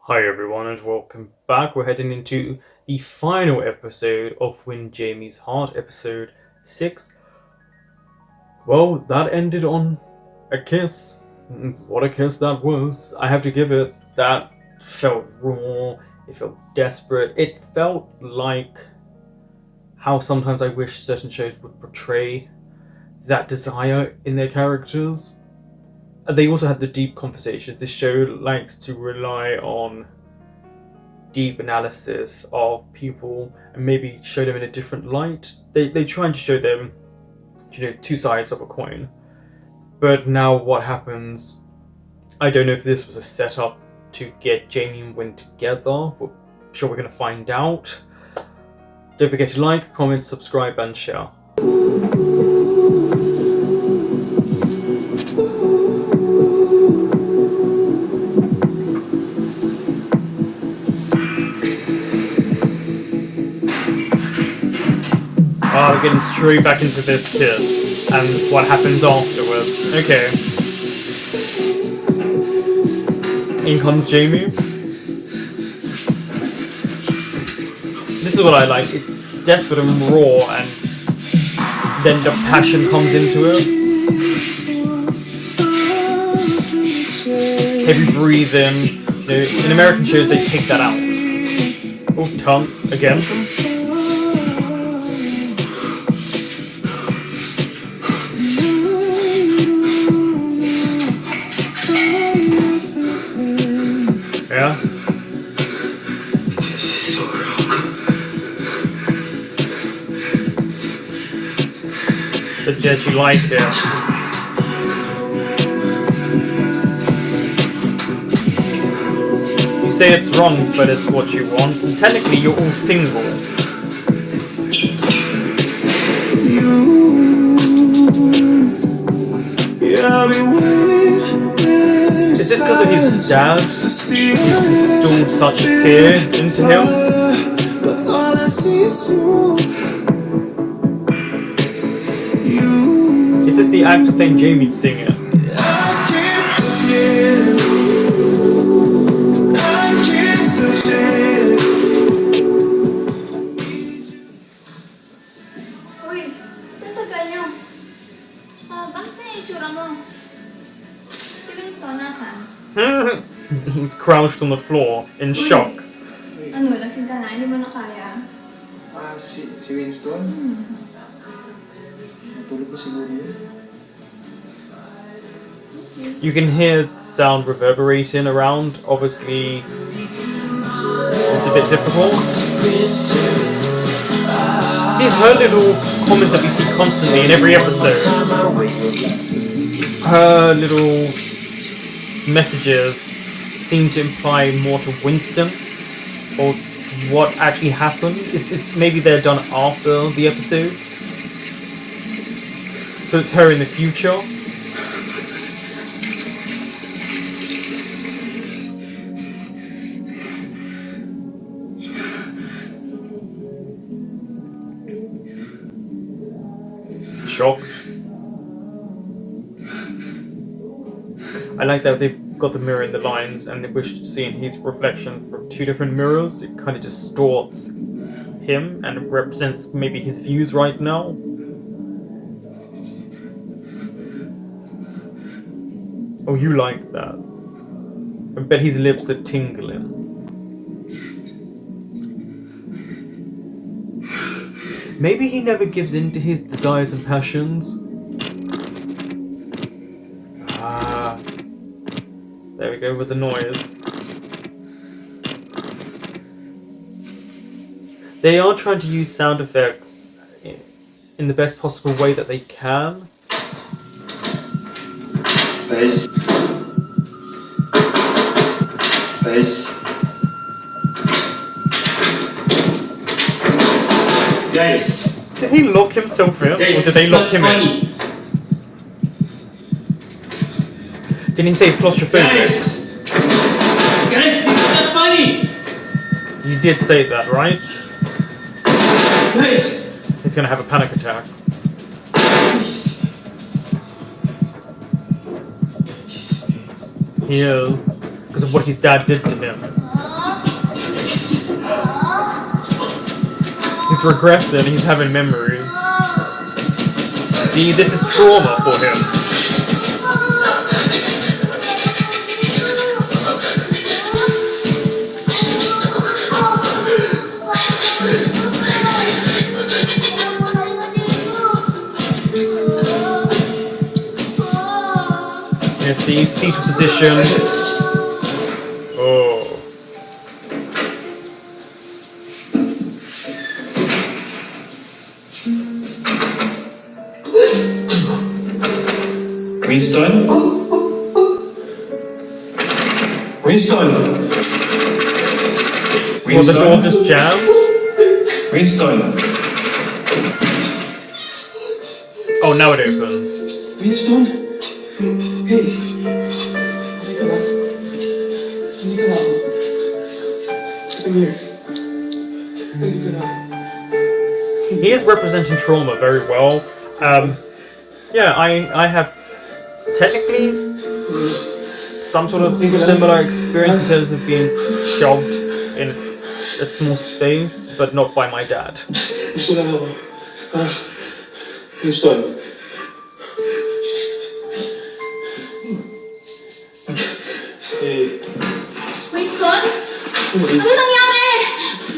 Hi everyone and welcome back. We're heading into the final episode of When Jamie's Heart, episode 6. Well, that ended on a kiss. What a kiss that was. I have to give it. That felt raw, it felt desperate, it felt like how sometimes I wish certain shows would portray that desire in their characters. They also had the deep conversations. This show likes to rely on deep analysis of people and maybe show them in a different light. They try and show them, two sides of a coin. But now what happens? I don't know if this was a setup to get Jamie and Wynn together. We're sure we're going to find out. Don't forget to like, comment, subscribe, and share. Oh, we're getting straight back into this kiss and what happens afterwards. Okay. In comes Jamie. This is what I like. It's desperate and raw, and then the passion comes into it. Heavy breathing. In American shows, they take that out. Oh, tongue again. Yeah. But yet you like it. You say it's wrong, but it's what you want. And technically, you're all single. Is this because of his dad? He's installed such fear into him. Is this the actor playing Jamie singing? Uy, tatagal nyo. Bakit na yung itsura mo? Si Winston, nasan? He's crouched on the floor in shock. Ano, lasing ka na? Hindi mo na kaya? Si Winston? Natulog na siguro yun. You can hear sound reverberating around. Obviously, it's a bit difficult. See, it's her little comments that we see constantly in every episode. Her little messages seem to imply more to Winston, or what actually happened. Is maybe they're done after the episodes, so it's her in the future. Shocked. I like that they've got the mirror in the lines and they wish to see his reflection from two different mirrors. It kind of distorts him and it represents maybe his views right now. Oh, you like that. I bet his lips are tingling. Maybe he never gives in to his desires and passions. There we go with the noise. They are trying to use sound effects in the best possible way that they can. Guys. Did he lock himself in? Guys, or did they lock him in? Didn't he say he's claustrophobic? Guys, it's not funny! You did say that, right? Guys! He's gonna have a panic attack. He is. Because of what his dad did to him. It's regressing, he's having memories. See, this is trauma for him. Yeah, see, fetal position. Oh. Winston? Winston? Well, the door just jammed. Winston? Oh, now it opens. Winston? Hey! Dito na. Dito na ako. Come here. Dito na ako. He is representing trauma very well. Yeah, I have technically some sort of similar experience in terms of being shoved in a small space, but not by my dad. Dito lang ako. Winston? Hey. Winston? Ano nangyari?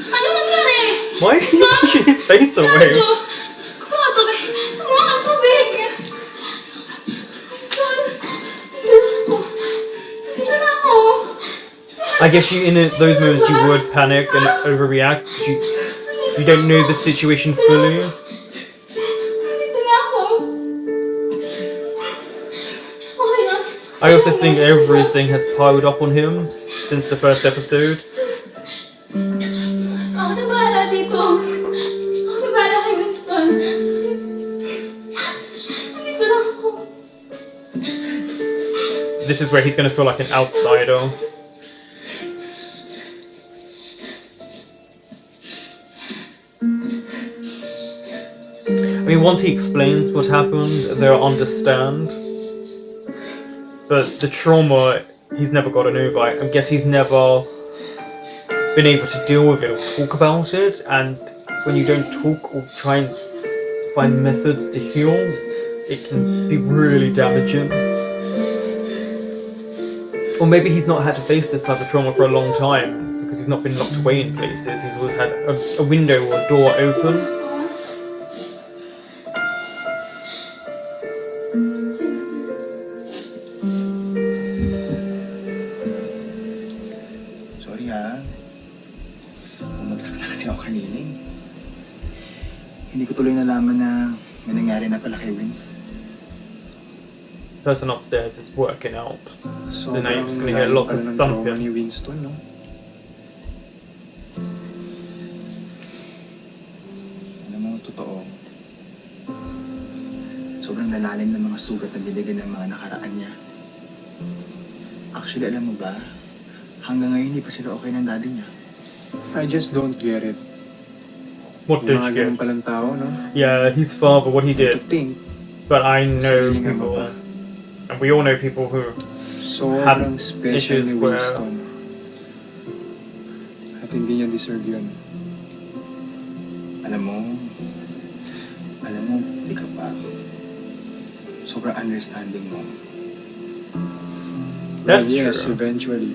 Ano nangyari? Why is he pushing his face away? Santo! Kumuha tubig! Kumuha kang tubig! Winston! Dito na ako! Dito na ako! I guess in those moments you would panic and overreact because you don't know the situation fully. Dito na ako! Okay na. I also think everything has piled up on him since the first episode. Ako na bahala dito. Ako na bahala kay Winston. Dito na ako. This is where he's going to feel like an outsider. I mean, once he explains what happened, they'll understand. But the trauma, he's never gotten over. I guess he's never been able to deal with it or talk about it. And when you don't talk or try and find methods to heal, it can be really damaging. Or maybe he's not had to face this type of trauma for a long time because he's not been locked away in places. He's always had a window or a door open. Sorry ha. Bumagsak na kasi ako kanina eh. Hindi ko tuloy nalaman na may nangyari na pala kay Vince. Person upstairs is working out. So now you're just gonna Sobrang hear lots of lalim pala ng trauma thumping. ni Winston, no? Alam mo, totoo. Sobrang lalalim ng mga sugat na binigyan ng mga nakaraan niya. Actually, alam mo ba, hanggang ngayon hindi pa sila okay ng daddy niya. I just don't get it. What Yung did mga you ganun get? palang tao, no? Yeah, his father, what he To did. think, But I know sarili nga mo people, ba? and we all know people who Sobrang special issues ni where- Winston. At hindi niya deserve yun. Alam mo, hindi ka pa. Sobrang understanding mo. That's But yes, true. eventually.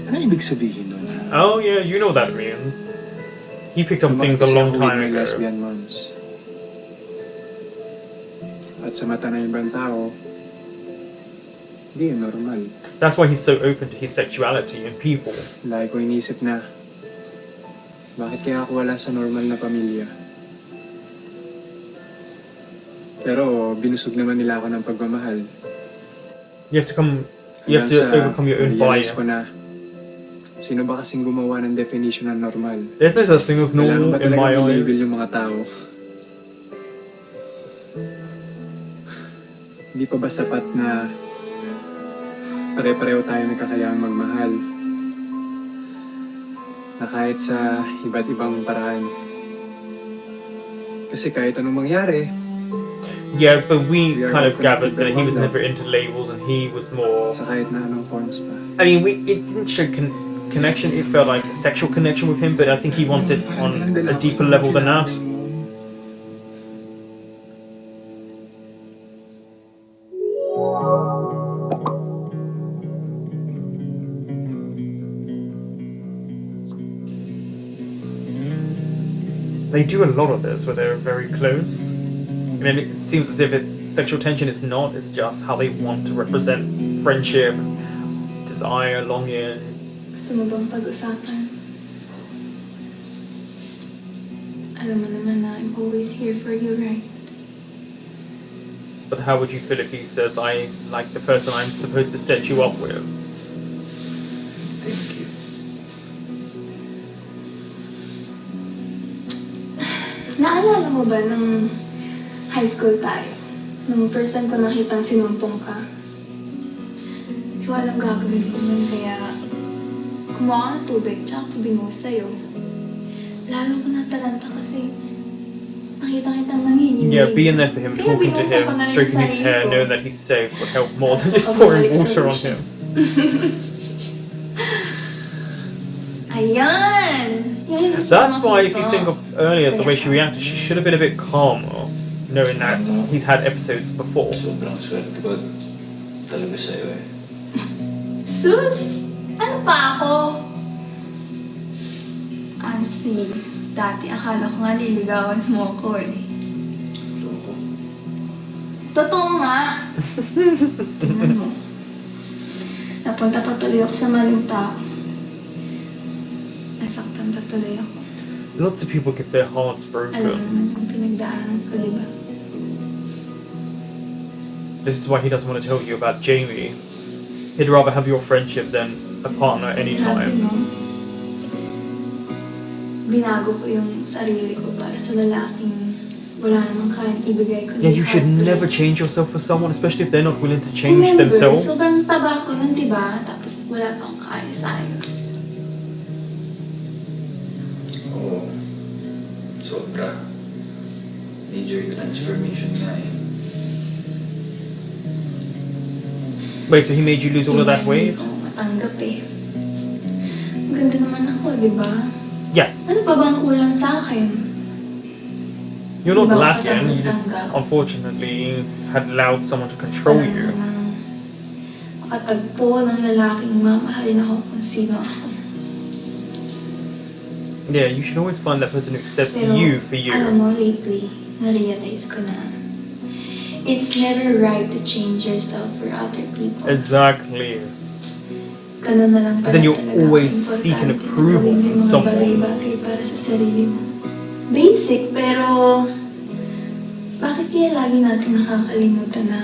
Ano ibig sabihin nun, ha? Oh yeah, you know what that means. He picked up things a Lumaki long siya time with my ago. lesbian moms. At sa mata ng ibang tao, hindi yun normal. That's why he's so open to his sexuality and people. Lagi ko inisip na, bakit kaya ako wala sa normal na pamilya? Pero binusog naman nila ako ng pagmamahal. You have to overcome your own na-realize bias. ko na, sino ba kasing gumawa ng definition ng normal? There's no such thing as Kailangan normal ba in my talaga i-label eyes. yung mga tao? Hindi pa ba sapat na pare-pareho tayo nagkakayang magmahal? Na kahit sa iba't ibang paraan. Kasi kahit anong mangyari, Yeah, but we We are kind of all gathered connected that he was by never into labels and he was more. sa kahit na anong forms pa. I mean, it didn't show connection. It felt like a sexual connection with him, but I think he wants it on a deeper level than that. They do a lot of this where they're very close. I mean, it seems as if it's sexual tension. It's not. It's just how they want to represent friendship, desire, longing. Gusto mo bang pag-usapan? Alam mo naman na I'm always here for you, right? But how would you feel if he says, I like the person I'm supposed to set you up with? Thank you. Naalala mo ba nung high school tayo? Nung first time ko nakitang sinumpong ka? Hindi ko alam gagawin ko nun, kaya kumuha ka ng tubig, tsaka binuhos sa'yo. Lalo ko nataranta kasi nakita kitang nanginginig. Yeah, being there for him, Kaya talking to binuksan him, ko na rin stroking yung his sarili hair, ko. knowing that he's safe would help more than Tapos just pouring bumalik sa water on siya. him. Ayan! Yan yung gusto That's ko why, if you makita. think of earlier, the way she Saya. reacted, she should have been a bit calmer, knowing that he's had episodes before. Sobrang swerte ko talaga sa'yo eh. Sus! Ano pa ako? Honestly, dati akala ko nga liligawan mo ako eh. Loko. Totoo nga! Tingnan mo. Napunta pa tuloy ako sa maling tao. Nasaktan pa tuloy ako. Lots of people get their hearts Alam mo broken. naman kung pinagdaanan ko, di ba? This is why he doesn't want to tell you about Jaime. He'd rather have your friendship than a partner Grabe, anytime. no? Binago ko yung sarili ko para sa lalaking wala namang kayang ibigay ko. Yeah, you should never change yourself for someone, especially if they're not willing to change Remember, themselves. sobrang taba ko nun, diba? Tapos wala pang kaayos-ayos. Oo. Sobra. Major transformation nga eh. Wait, so he made you lose all of that weight? Hindi ko matanggap eh. Maganda naman ako, diba? Yeah, Ano pa bang kulang sa akin? you're not Diba, lacking. You just matanggap? unfortunately had allowed someone to control Alam mo you. na, makatagpo ng lalaking mamahalin ako kung sino ako. Yeah, you should always find that person who accepts Pero, you for you. alam mo, lately, na-realize ko na it's never right to change yourself for other people. Exactly. Ganun na lang pala Then you're talaga always importante seeking na approval gawin from yung mga someone. bagay-bagay para sa sarili mo. Basic, pero bakit kaya lagi natin nakakalimutan na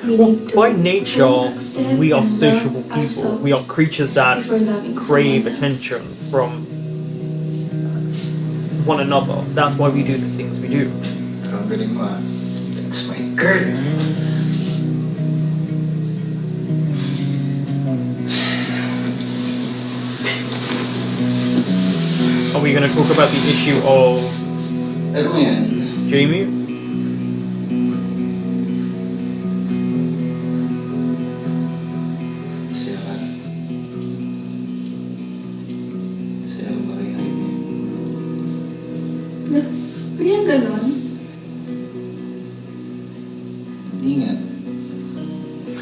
we Well, need to by nature, fully accept we are and sociable love people. We are ourselves creatures that before loving crave someone else. attention from one another. That's why we do the things we do. Pero ang galing mo ah. That's my girl. Are we going to talk about the issue of Ano mo yan? Jaime? Masaya ka. Masaya ka ba kay Jaime? Bigyan ganun. Hindi nga.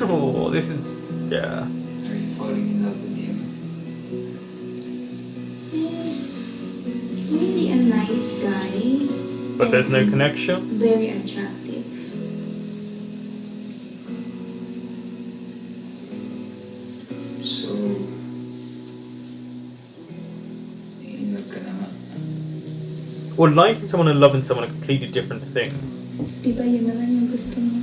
Oh, this is... yeah. Are you falling in love with him? He's really a nice guy. But there's no and connection? Very attractive. So... in love ka na nga. Well, liking someone and loving someone are completely different things. Di ba yun naman yung gusto mo?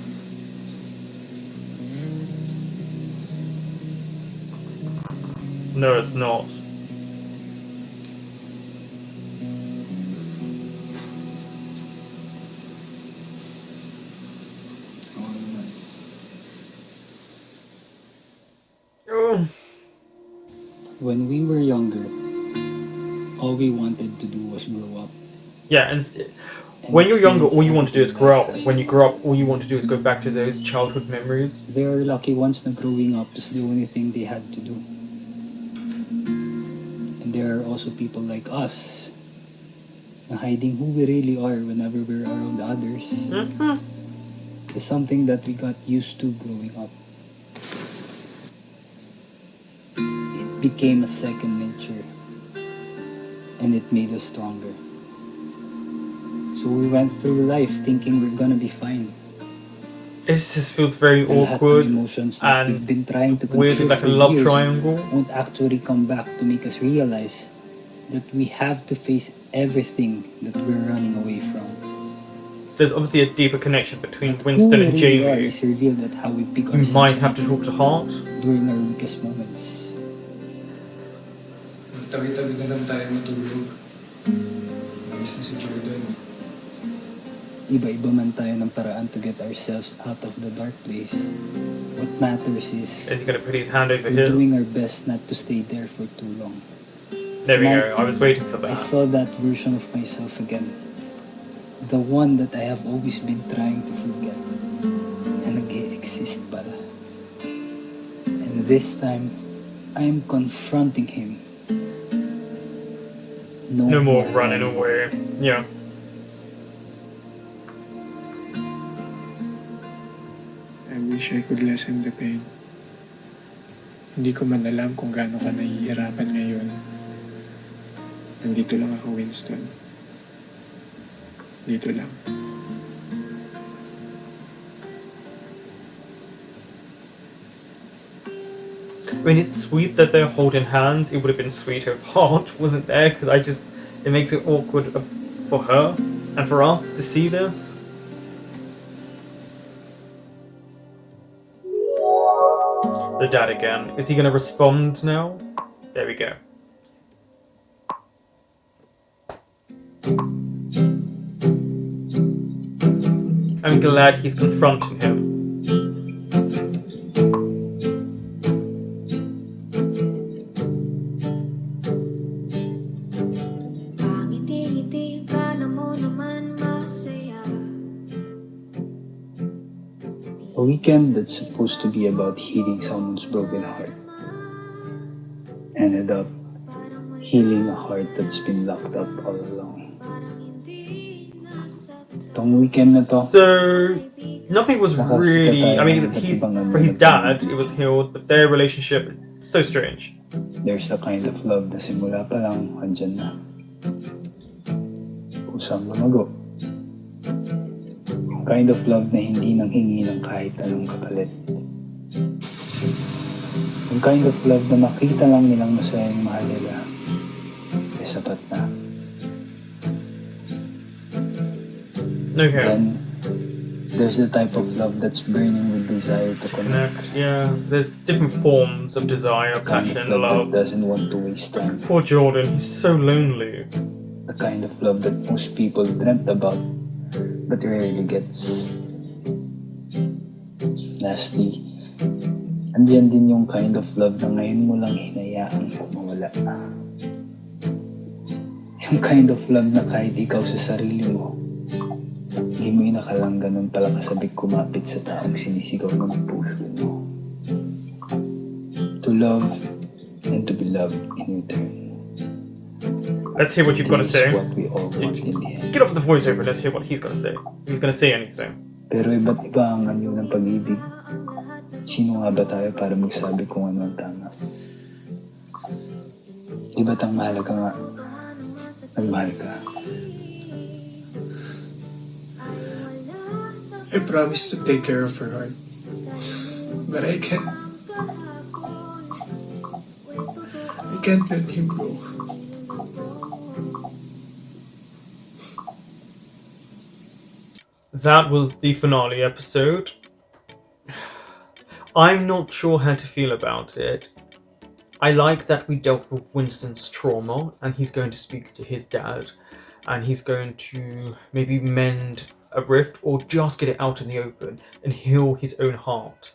No, it's not. Oo naman. Oh. When we were younger, all we wanted to do was grow up. Yeah, and when you're younger, all you want to do is grow up. When you grow up, all you want to do is go back to those childhood memories. They are lucky ones na growing up is the only thing they had to do. there are also people like us na hiding who we really are whenever we're around others is something that we got used to growing up. It became a second nature and it made us stronger. So we went through life thinking we're gonna be fine. It just feels very The lahat awkward ng emotions that we've and been trying to weirdly conceal like for a love years triangle. won't actually come back to make us realize that we have to face everything that we're running away from. There's obviously a deeper connection between That Winston who we and really are Jaime. is revealed at how we pick You ourselves might have up to talk to Heart. during our weakest moments. Tabi-tabi na lang tayo matulog. Nangis na si Jordan. Iba-iba man tayo ng paraan to get ourselves out of the dark place. What matters is Is he going to put his hand over we're doing our his? best not to stay there for too long. There we Tonight, go. I was waiting for I that. saw that version of myself again. The one that I have always been trying to forget. Na nag-exist pala. And this time, I am confronting him. No more running away. Yeah. I wish I could lessen the pain. Hindi ko man alam kung gaano ka nahihirapan ngayon. Nandito lang ako, Winston. Dito lang. I mean, it's sweet that they're holding hands. It would have been sweeter if Heart wasn't there, because it makes it awkward for her and for us to see this. The dad again. Is he going to respond now? There we go. I'm glad he's confronting him. A weekend that's supposed to be about healing someone's broken heart ended up healing a heart that's been locked up all along. Tong weekend na to, So nothing was Nakakita really. tayo I mean, ng iba't he's ibang for his ano dad, it was healed, but their relationship so strange. there's a kind of love na simula pa lang, andyan na. Kusang lumago. Yung kind of love na hindi nang hingi ng kahit anong kapalit. Yung kind of love na makita lang nilang masaya yung mahal nila. Eh, sapat na. Okay. Then, there's the type of love that's burning with desire to connect. Connect, yeah. There's different forms of desire, The kind passion, of love love. that doesn't want to waste time. Poor Jordan, he's so lonely. The kind of love that most people dreamt about but rarely gets. Lastly, andiyan din yung kind of love na ngayon mo lang hinayaang kumawala. Yung kind of love na kahit ikaw sa sarili mo, hindi mo inakalang ganun pala kasabik kumapit sa taong sinisigaw ng puso mo. To love and to be loved in return. Let's hear what you've got to This say. is what we all want in the end. Get off the voiceover, let's hear what he's got to say. If he's going to say anything. Pero iba't iba ang anyo ng pag-ibig. Sino nga ba tayo para magsabi kung ano ang tama? Di ba't ang mahalaga nga, nagmahal ka? I promised to take care of her heart. But I can't let him go. That was the finale episode. I'm not sure how to feel about it. I like that we dealt with Winston's trauma and he's going to speak to his dad and he's going to maybe mend a rift or just get it out in the open and heal his own heart.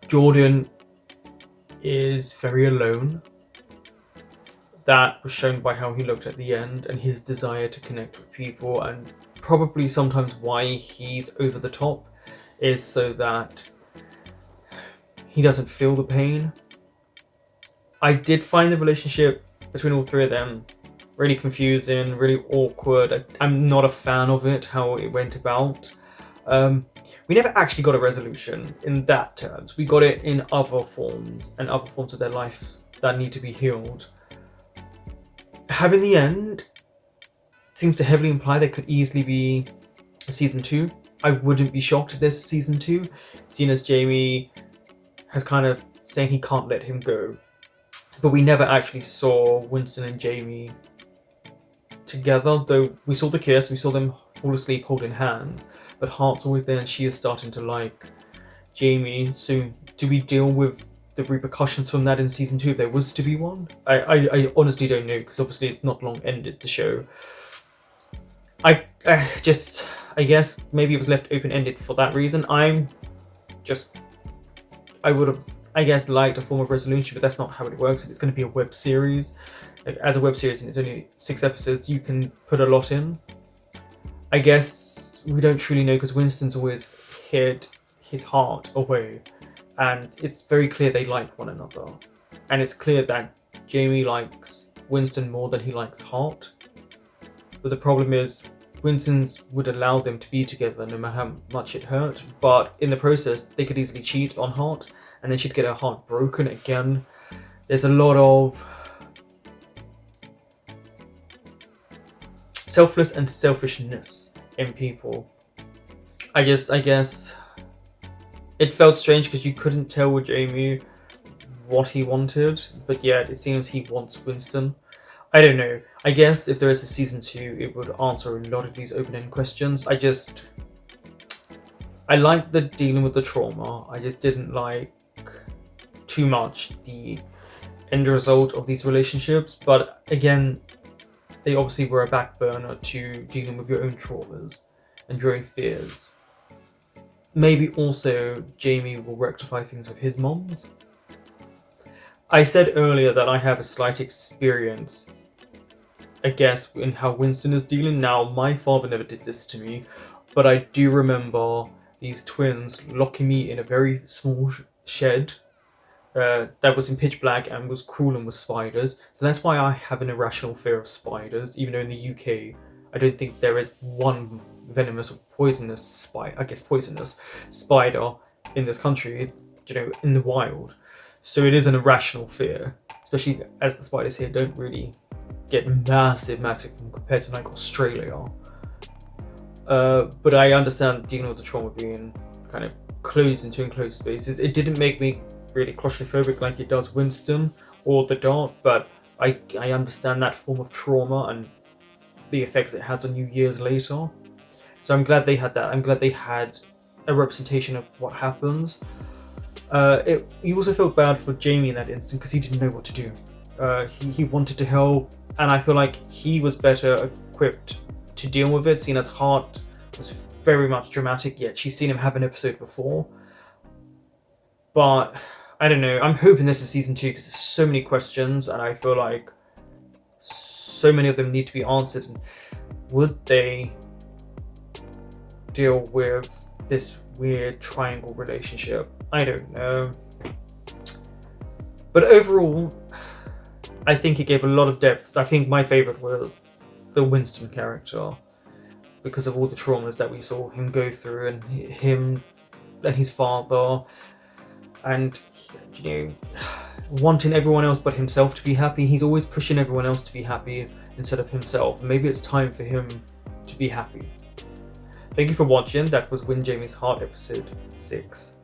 Jordan is very alone. That was shown by how he looked at the end and his desire to connect with people, and probably sometimes why he's over the top is so that he doesn't feel the pain. I did find the relationship between all three of them. Really confusing, really awkward. I'm not a fan of it, how it went about. We never actually got a resolution in that terms. We got it in other forms, and other forms of their life that need to be healed. Having the end seems to heavily imply there could easily be a season 2. I wouldn't be shocked if there's a season 2, seeing as Jaime has kind of saying he can't let him go. But we never actually saw Winston and Jaime together, though we saw the kiss, we saw them fall asleep holding hands, but Hart's always there and she is starting to like Jaime. So do we deal with the repercussions from that in season 2 if there was to be one? I honestly don't know, because obviously it's not long ended, the show. I guess maybe it was left open-ended for that reason. I would have, I guess, liked a form of resolution, but that's not how it works. If it's going to be a web series, as a web series and it's only 6 episodes, you can put a lot in. I guess we don't truly know, because Winston's always hid his heart away, and it's very clear they like one another, and it's clear that Jaime likes Winston more than he likes Hart. But the problem is Winston's would allow them to be together no matter how much it hurt, but in the process they could easily cheat on Hart and then she'd get her heart broken again. There's a lot of selfless and selfishness in people. I guess it felt strange because you couldn't tell with Jaime what he wanted, but yet it seems he wants Winston. I don't know. I guess if there is a season 2, it would answer a lot of these open-ended questions. I liked the dealing with the trauma. I just didn't like too much the end result of these relationships. But again, they obviously were a back burner to dealing with your own traumas and your own fears. Maybe also Jaime will rectify things with his moms. I said earlier that I have a slight experience, I guess, in how Winston is dealing. Now, my father never did this to me, but I do remember these twins locking me in a very small shed that was in pitch black and was crawling with spiders. So that's why I have an irrational fear of spiders, even though in the UK, I don't think there is one venomous or poisonous spider in this country, in the wild. So it is an irrational fear, especially as the spiders here don't really get massive compared to like Australia. But I understand dealing with the trauma being kind of closed into enclosed spaces. It didn't make me really claustrophobic like it does Winston or the Dark, but I understand that form of trauma and the effects it has on you years later. So I'm glad they had that. I'm glad they had a representation of what happens. You also felt bad for Jaime in that instant because he didn't know what to do. He wanted to help, and I feel like he was better equipped to deal with it, seeing as Hart was very much dramatic, yet she's seen him have an episode before. But I don't know, I'm hoping this is season 2 because there's so many questions and I feel like so many of them need to be answered. And would they deal with this weird triangle relationship? I don't know. But overall, I think it gave a lot of depth. I think my favourite was the Winston character because of all the traumas that we saw him go through, and him and his father, and wanting everyone else but himself to be happy. He's always pushing everyone else to be happy instead of himself. Maybe it's time for him to be happy. Thank you for watching. That was Win Jaime's Heart episode 6.